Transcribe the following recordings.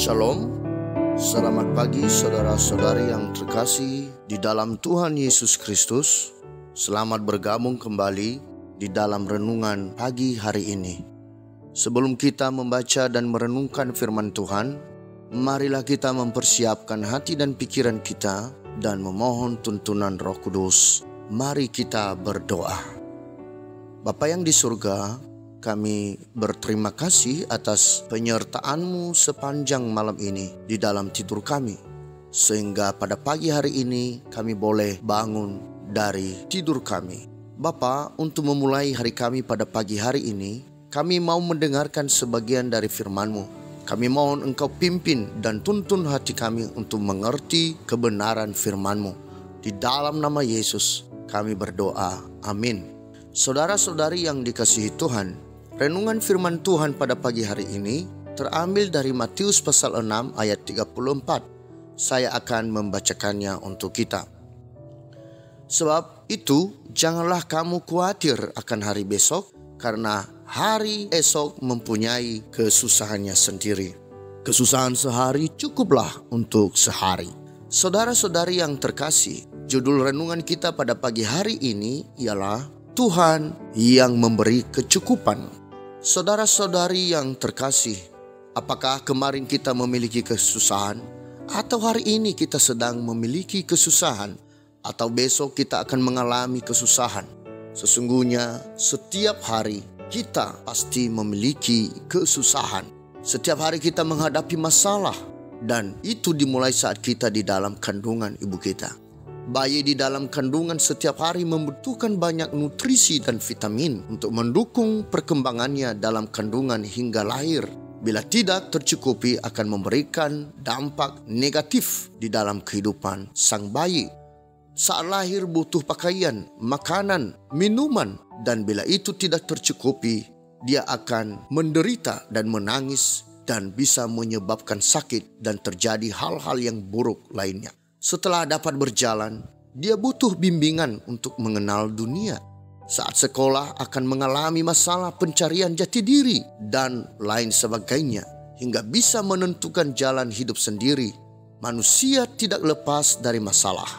Shalom, selamat pagi saudara-saudari yang terkasih di dalam Tuhan Yesus Kristus. Selamat bergabung kembali di dalam renungan pagi hari ini. Sebelum kita membaca dan merenungkan firman Tuhan, marilah kita mempersiapkan hati dan pikiran kita dan memohon tuntunan Roh Kudus. Mari kita berdoa. Bapa yang di surga, kami berterima kasih atas penyertaan-Mu sepanjang malam ini di dalam tidur kami. Sehingga pada pagi hari ini kami boleh bangun dari tidur kami. Bapa, untuk memulai hari kami pada pagi hari ini, kami mau mendengarkan sebagian dari firman-Mu. Kami mohon Engkau pimpin dan tuntun hati kami untuk mengerti kebenaran firman-Mu. Di dalam nama Yesus kami berdoa. Amin. Saudara-saudari yang dikasihi Tuhan, renungan firman Tuhan pada pagi hari ini terambil dari Matius pasal 6 ayat 34. Saya akan membacakannya untuk kita. Sebab itu janganlah kamu khawatir akan hari besok, karena hari esok mempunyai kesusahannya sendiri. Kesusahan sehari cukuplah untuk sehari. Saudara-saudari yang terkasih, judul renungan kita pada pagi hari ini ialah Tuhan yang memberi kecukupan. Saudara-saudari yang terkasih, apakah kemarin kita memiliki kesusahan? Atau hari ini kita sedang memiliki kesusahan? Atau besok kita akan mengalami kesusahan? Sesungguhnya setiap hari kita pasti memiliki kesusahan. Setiap hari kita menghadapi masalah, dan itu dimulai saat kita di dalam kandungan ibu kita. Bayi di dalam kandungan setiap hari membutuhkan banyak nutrisi dan vitamin untuk mendukung perkembangannya dalam kandungan hingga lahir. Bila tidak tercukupi akan memberikan dampak negatif di dalam kehidupan sang bayi. Saat lahir butuh pakaian, makanan, minuman, dan bila itu tidak tercukupi, dia akan menderita dan menangis dan bisa menyebabkan sakit dan terjadi hal-hal yang buruk lainnya. Setelah dapat berjalan, dia butuh bimbingan untuk mengenal dunia. Saat sekolah akan mengalami masalah pencarian jati diri dan lain sebagainya, hingga bisa menentukan jalan hidup sendiri. Manusia tidak lepas dari masalah.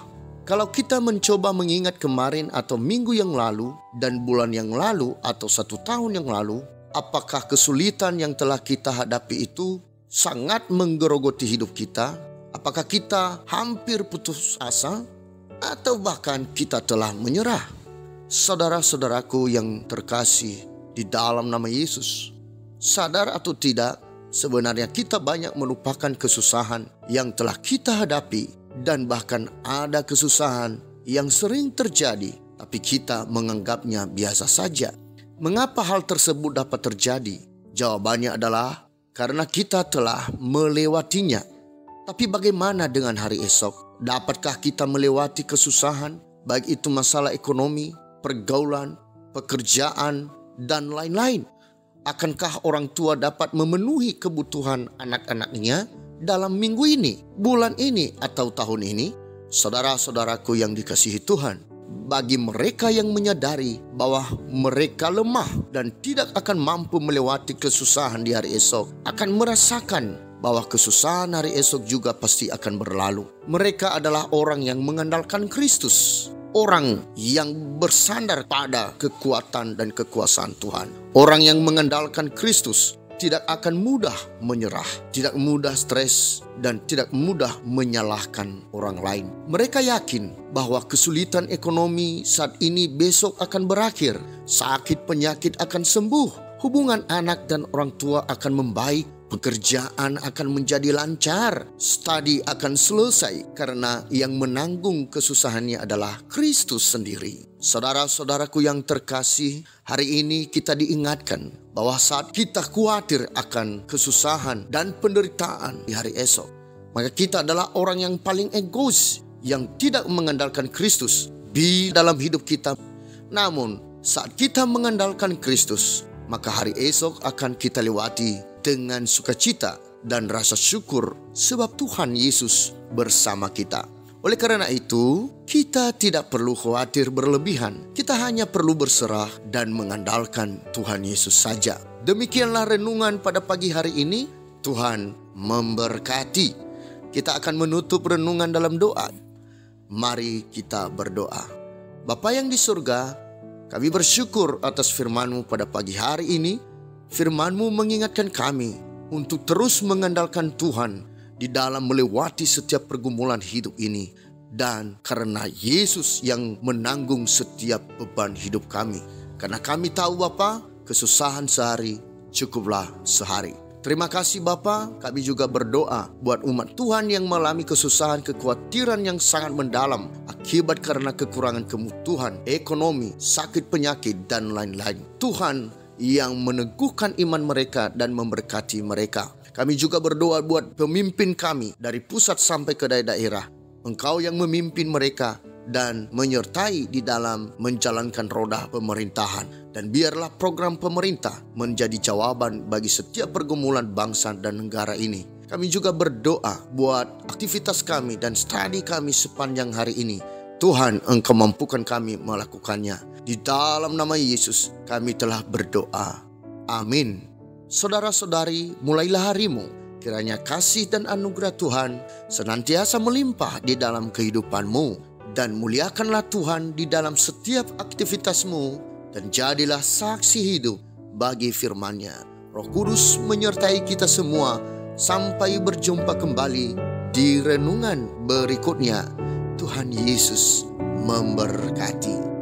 Kalau kita mencoba mengingat kemarin atau minggu yang lalu dan bulan yang lalu atau 1 tahun yang lalu, apakah kesulitan yang telah kita hadapi itu sangat menggerogoti hidup kita? Apakah kita hampir putus asa atau bahkan kita telah menyerah? Saudara-saudaraku yang terkasih di dalam nama Yesus, sadar atau tidak, sebenarnya kita banyak melupakan kesusahan yang telah kita hadapi, dan bahkan ada kesusahan yang sering terjadi tapi kita menganggapnya biasa saja. Mengapa hal tersebut dapat terjadi? Jawabannya adalah karena kita telah melewatinya. Tapi bagaimana dengan hari esok? Dapatkah kita melewati kesusahan, baik itu masalah ekonomi, pergaulan, pekerjaan, dan lain-lain? Akankah orang tua dapat memenuhi kebutuhan anak-anaknya dalam minggu ini, bulan ini, atau tahun ini? Saudara-saudaraku yang dikasihi Tuhan, bagi mereka yang menyadari bahwa mereka lemah dan tidak akan mampu melewati kesusahan di hari esok, akan merasakan bahwa kesusahan hari esok juga pasti akan berlalu. Mereka adalah orang yang mengandalkan Kristus. Orang yang bersandar pada kekuatan dan kekuasaan Tuhan. Orang yang mengandalkan Kristus tidak akan mudah menyerah, tidak mudah stres, dan tidak mudah menyalahkan orang lain. Mereka yakin bahwa kesulitan ekonomi saat ini besok akan berakhir. Sakit penyakit akan sembuh. Hubungan anak dan orang tua akan membaik. Pekerjaan akan menjadi lancar, studi akan selesai karena yang menanggung kesusahannya adalah Kristus sendiri. Saudara-saudaraku yang terkasih, hari ini kita diingatkan bahwa saat kita khawatir akan kesusahan dan penderitaan di hari esok, maka kita adalah orang yang paling egois yang tidak mengandalkan Kristus di dalam hidup kita. Namun saat kita mengandalkan Kristus, maka hari esok akan kita lewati dengan sukacita dan rasa syukur sebab Tuhan Yesus bersama kita. Oleh karena itu, kita tidak perlu khawatir berlebihan. Kita hanya perlu berserah dan mengandalkan Tuhan Yesus saja. Demikianlah renungan pada pagi hari ini. Tuhan memberkati. Kita akan menutup renungan dalam doa. Mari kita berdoa. Bapa yang di surga, kami bersyukur atas firman-Mu pada pagi hari ini. Firman-Mu mengingatkan kami untuk terus mengandalkan Tuhan di dalam melewati setiap pergumulan hidup ini. Dan karena Yesus yang menanggung setiap beban hidup kami. Karena kami tahu Bapa, kesusahan sehari cukuplah sehari. Terima kasih Bapa, kami juga berdoa buat umat Tuhan yang mengalami kesusahan, kekhawatiran yang sangat mendalam akibat karena kekurangan kebutuhan, ekonomi, sakit penyakit, dan lain-lain. Tuhan yang meneguhkan iman mereka dan memberkati mereka. Kami juga berdoa buat pemimpin kami dari pusat sampai ke daerah. Engkau yang memimpin mereka dan menyertai di dalam menjalankan roda pemerintahan. Dan biarlah program pemerintah menjadi jawaban bagi setiap pergumulan bangsa dan negara ini. Kami juga berdoa buat aktivitas kami dan studi kami sepanjang hari ini. Tuhan, Engkau mampukan kami melakukannya. Di dalam nama Yesus kami telah berdoa. Amin. Saudara-saudari, mulailah harimu. Kiranya kasih dan anugerah Tuhan senantiasa melimpah di dalam kehidupanmu. Dan muliakanlah Tuhan di dalam setiap aktivitasmu. Dan jadilah saksi hidup bagi firman-Nya. Roh Kudus menyertai kita semua. Sampai berjumpa kembali di renungan berikutnya. Tuhan Yesus memberkati.